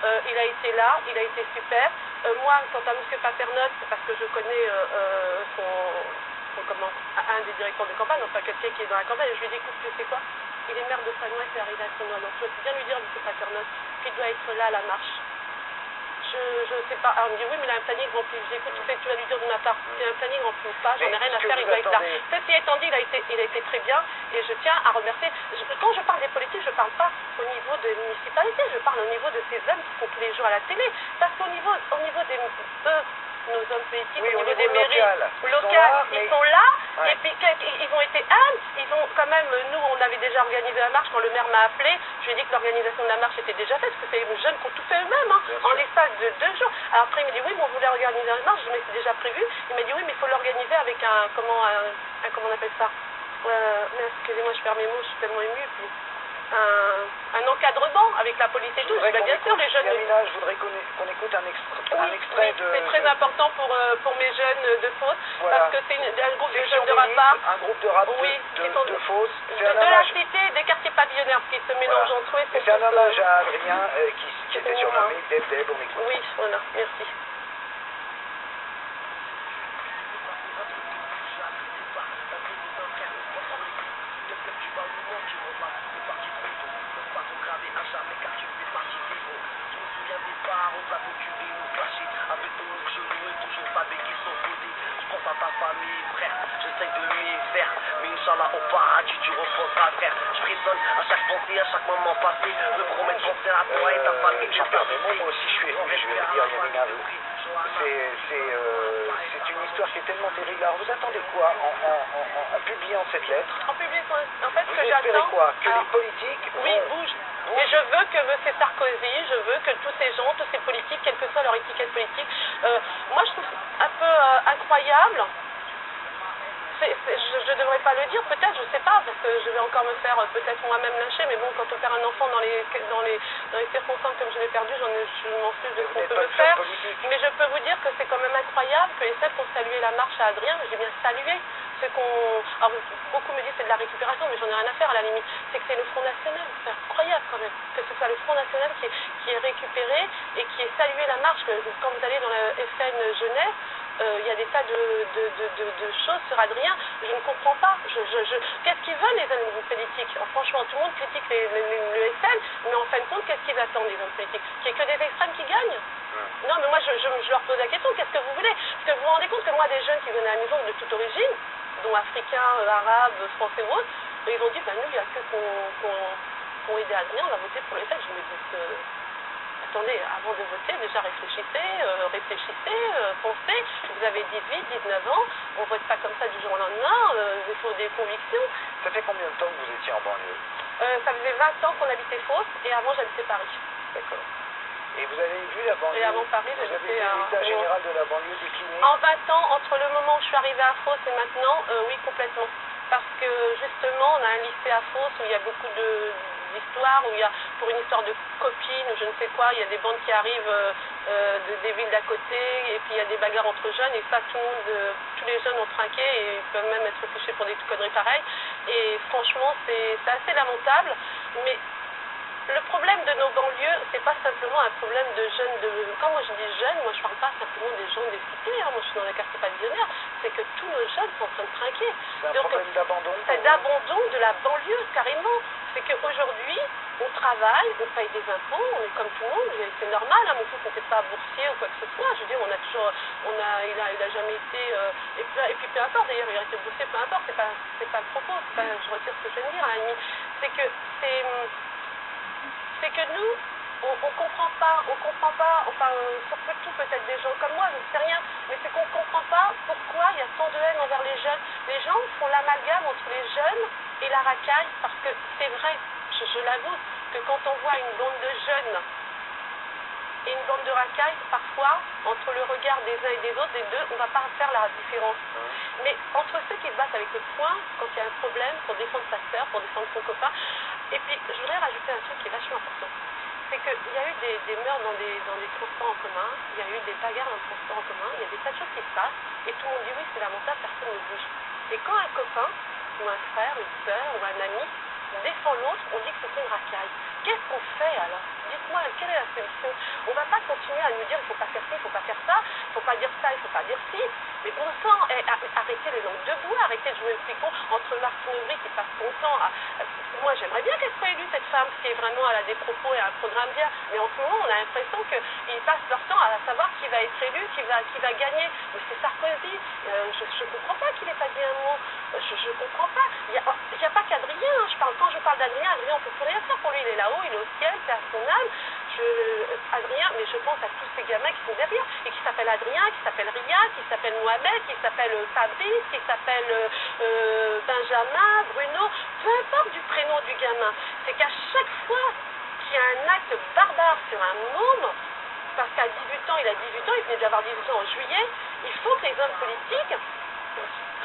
il a été là, il a été super. Moi, quant à M. Paternotte, parce que je connais un des directeurs de campagne, enfin quelqu'un qui est dans la campagne, je lui ai dit, écoute, tu sais quoi, il est maire de Sannois, il est arrivé à Sannois, donc je dois bien lui dire, M. Paternotte, qu'il doit être là à la marche. Je sais pas. Alors, il me dit oui, mais il a un planning rempli. Je dis écoute, tu sais que tu vas lui dire de ma part. Si un planning rempli ou pas, j'en ai rien à faire, il doit être là. Ceci étant dit, il a été très bien et je tiens à remercier. Quand je parle des politiques, je ne parle pas au niveau des municipalités, je parle au niveau de ces hommes qui sont tous les jours à la télé. Parce qu'au niveau des nos hommes politiques, oui, au niveau des mairies locales, ils sont là, ouais. et puis ils ont été humbles, ils ont quand même, nous on avait déjà organisé la marche, quand le maire m'a appelé, je lui ai dit que l'organisation de la marche était déjà faite, parce que c'est les jeunes qui ont tout fait eux-mêmes, hein, en l'espace de 2 jours. Alors après il me dit oui, mais on voulait organiser la marche, je dis mais c'est déjà prévu, il m'a dit oui, mais il faut l'organiser avec comment on appelle ça, mais excusez-moi, je perds mes mots, je suis tellement émue, puis un encadrement avec la police et tout. Bien sûr, les jeunes. Yamina, je voudrais qu'on écoute un extrait de. C'est très important pour mes jeunes de Fos, voilà. Parce que c'est un groupe de jeunes de rap. Un groupe de rap de Fos. De la cité, des quartiers pavillonnaires qui se mélangent entre eux. C'est un hommage à Adrien qui était surnommé Deb, on écoute. Oui, voilà, merci. Inch'Allah au paradis tu reposeras frère. Je frissonne à chaque pensée, à chaque moment passé. Me promets de penser à toi et ta famille. J'en perds mes mots, moi aussi je suis ému, je vais vous dire Yamina. C'est une histoire qui est tellement terrible. Alors vous attendez quoi en publiant cette lettre? En publiant, en fait, vous ce que j'attends... espérez quoi? Que les politiques bougent. Et je veux que M. Sarkozy, je veux que tous ces gens, tous ces politiques, quelle que soit leur étiquette politique, moi je trouve un peu incroyable. Je ne devrais pas le dire, peut-être, je ne sais pas, parce que je vais encore me faire peut-être moi-même lyncher, mais bon, quand on perd un enfant dans les circonstances comme je l'ai perdu, je m'en fiche de ce qu'on peut me faire. Mais je peux vous dire que c'est quand même incroyable que les seuls qui ont salué la marche à Adrien, j'ai bien salué. Alors, beaucoup me disent c'est de la récupération, mais j'en ai rien à faire à la limite. C'est que c'est le Front National, c'est incroyable quand même, que ce soit le Front National qui est récupéré et qui ait salué la marche. Quand vous allez dans la FN Genève, il y a des tas de choses sur Adrien, je ne comprends pas. Qu'est-ce qu'ils veulent les hommes politiques? Franchement, tout le monde critique le FN, mais en fin de compte, qu'est-ce qu'ils attendent les hommes politiques? Qu'il n'y ait que des extrêmes qui gagnent? Non, mais moi je leur pose la question, qu'est-ce que vous voulez? Parce que vous vous rendez compte que moi, des jeunes qui venaient à la maison de toute origine, dont africains, arabes, français ou autres, ils ont dit, nous, il n'y a que qu'on aidé Adrien, on a voté pour le FN. Je me dis, attendez, avant de voter, déjà réfléchissez, pensez, vous avez 18, 19 ans, on ne vote pas comme ça du jour au lendemain, il faut des convictions. Ça fait combien de temps que vous étiez en banlieue? Ça faisait 20 ans qu'on habitait Fos, et avant j'habitais Paris. D'accord. Et vous avez vu la banlieue? Et avant Paris, j'habitais à... l'état général de la banlieue décliné? En 20 ans, entre le moment où je suis arrivée à Fos et maintenant, oui, complètement. Parce que justement, on a un lycée à Fos où il y a beaucoup d'histoires, où il y a, pour une histoire de copine ou je ne sais quoi, il y a des bandes qui arrivent des villes d'à côté, et puis il y a des bagarres entre jeunes, et ça, tous les jeunes ont trinqué, et ils peuvent même être fichés pour des conneries pareilles. Et franchement, c'est assez lamentable, mais... Le problème de nos banlieues, c'est pas simplement un problème de jeunes Quand moi je dis jeunes, moi je parle pas simplement des gens des cités, hein. Moi je suis dans les quartiers pavillonnaires, c'est que tous nos jeunes sont en train de trinquer. C'est un problème d'abandon? C'est d'abandon de la banlieue, carrément. C'est qu'aujourd'hui, on travaille, on paye des impôts, on est comme tout le monde, c'est normal, hein. Mon fils n'était pas boursier ou quoi que ce soit, je veux dire, il a jamais été, et puis peu importe, d'ailleurs, il a été boursier, peu importe, c'est pas le propos, je retire ce que je viens de dire à la limite, c'est que nous, on comprend pas, enfin, surtout peut-être des gens comme moi, je ne sais rien, mais c'est qu'on ne comprend pas pourquoi il y a tant de haine envers les jeunes. Les gens font l'amalgame entre les jeunes et la racaille, parce que c'est vrai, je l'avoue, que quand on voit une bande de jeunes et une bande de racailles, parfois, entre le regard des uns et des autres, des deux, on ne va pas faire la différence. Mais entre ceux qui se battent avec le poing, quand il y a un problème, pour défendre sa sœur, pour défendre son copain, et puis je voudrais rajouter un truc qui est vachement important. C'est qu'il y a eu des meurtres dans des transports en commun, il y a eu des bagarres dans le transport en commun, il y a des tas de choses qui se passent, et tout le monde dit oui, c'est lamentable, personne ne bouge. Et quand un copain, ou un frère, une sœur, ou un ami défend l'autre, on dit que c'est une racaille. Qu'est-ce qu'on fait alors? dites-moi, quelle est la solution? On va pas continuer à nous dire, il faut pas faire ci, il faut pas faire ça, il faut pas dire ça, il faut pas dire ci. Mais bon sang, arrêtez les langues de bois, arrêtez de jouer le picon entre Martine Aubry qui passe son temps à... Moi, j'aimerais bien qu'elle soit élue, cette femme, si vraiment elle a des propos et un programme bien. Mais en ce moment, on a l'impression qu'ils passent leur temps à savoir qui va être élu, qui va gagner. Mais c'est Sarkozy. Je comprends pas qu'il n'ait pas dit un mot. Je comprends pas. Il n'y a pas qu'Adrien. Quand je parle d'Adrien, Adrien, on peut plus rien faire pour lui. Il est là-haut, il est au ciel, c'est à son âme. Adrien, mais je pense à tous ces gamins qui sont derrière et qui s'appellent Adrien, qui s'appellent Riyad, qui s'appellent Mohamed, qui s'appellent Fabrice, qui s'appellent Benjamin, Bruno, peu importe du prénom du gamin. C'est qu'à chaque fois qu'il y a un acte barbare sur un môme, parce qu'à 18 ans, il a 18 ans, il venait d'avoir 18 ans en juillet, il faut que les hommes politiques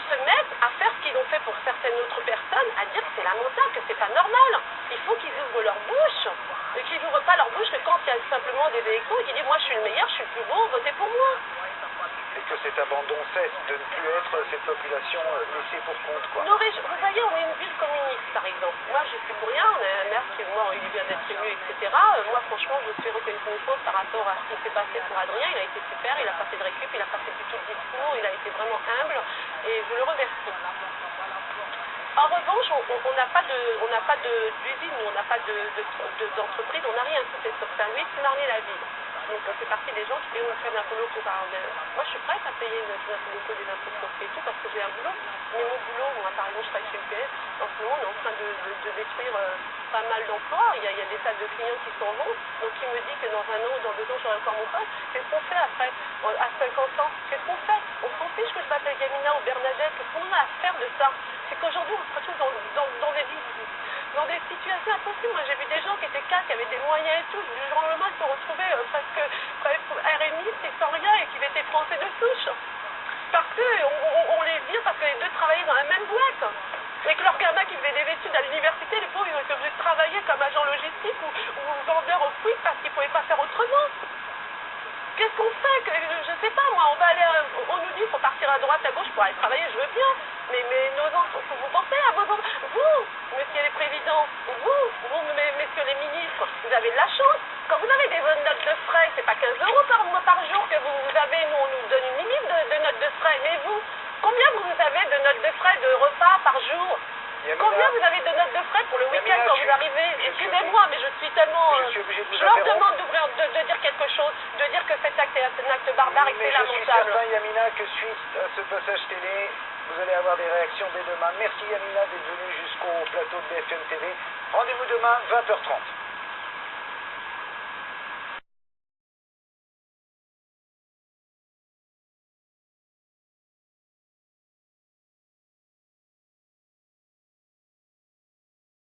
se mettent à faire ce qu'ils ont fait pour certaines autres personnes, à dire que c'est lamentable, que c'est pas normal. Il faut qu'ils ouvrent leur bouche, et qu'ils n'ouvrent pas leur bouche que quand il y a simplement des échos, ils disent moi je suis le meilleur, je suis le plus beau, votez pour moi. Et que cet abandon cesse de ne plus être cette population laissée pour compte, quoi. Vous voyez, on est une ville communiste, par exemple. Moi, je suis pour rien, on a un maire qui, moi, il vient d'être élu, etc. Moi, franchement, je suis reconnaissante par rapport à ce qui s'est passé pour Adrien. Il a été super, il a pas fait de récup, il a pas fait du tout de discours, il a été vraiment humble, et je le remercie. En revanche, on n'a pas d'usine, on n'a pas d'entreprise, on n'a rien. Tout est sur Saint-Louis, Marne la ville. Donc on fait partie des gens qui payent fait l'impôt local. Moi je suis prête à payer des impôts locaux, des impôts sociaux et tout parce que j'ai un boulot. Mais mon boulot, moi par exemple je travaille chez UPS, en ce moment on est en train de détruire pas mal d'emplois. Il y a des tas de clients qui s'en vont. Donc il me dit que dans un an ou dans 2 ans j'aurai encore mon poste. Qu'est-ce qu'on fait après? À 50 ans, qu'est-ce qu'on fait? On s'en fiche que je m'appelle Yamina ou Bernadette. Qu'est-ce qu'on a à faire de ça? C'est qu'aujourd'hui on se retrouve dans des situations impossibles. Moi j'ai vu des gens qui étaient cadres, qui avaient des moyens et tout, du jour au lendemain ils se sont retrouvés presque RMI, c'est sans rien et qui étaient français de souche. Parce qu'on les vire parce que les deux travaillaient dans la même boîte. Et que leurs gamins qui faisaient des études à l'université, les pauvres ils ont été obligés de travailler comme agent logistique ou vendeur au fruits parce qu'ils ne pouvaient pas faire autrement. Qu'est-ce qu'on fait? Je sais pas moi, on nous dit qu'il faut partir à droite, à gauche pour aller travailler, je veux bien. Mais nos enfants, vous pensez à vos enfants, vous, messieurs les présidents, vous, messieurs les ministres, vous avez de la chance. Quand vous avez des notes de frais, c'est pas 15 € par mois par jour que vous avez, nous on nous donne une limite de notes de frais. Mais vous, combien vous avez de notes de frais de repas par jour? Combien vous avez de notes de frais pour le week-end quand vous arrivez? Excusez-moi, mais je suis tellement... Je leur demande de dire quelque chose, de dire que cet acte est un acte barbare et que c'est lamentable. Je suis certain, Yamina, que suite à ce passage télé, vous allez avoir des réactions dès demain. Merci Yamina d'être venue jusqu'au plateau de BFM TV. Rendez-vous demain, 20h30.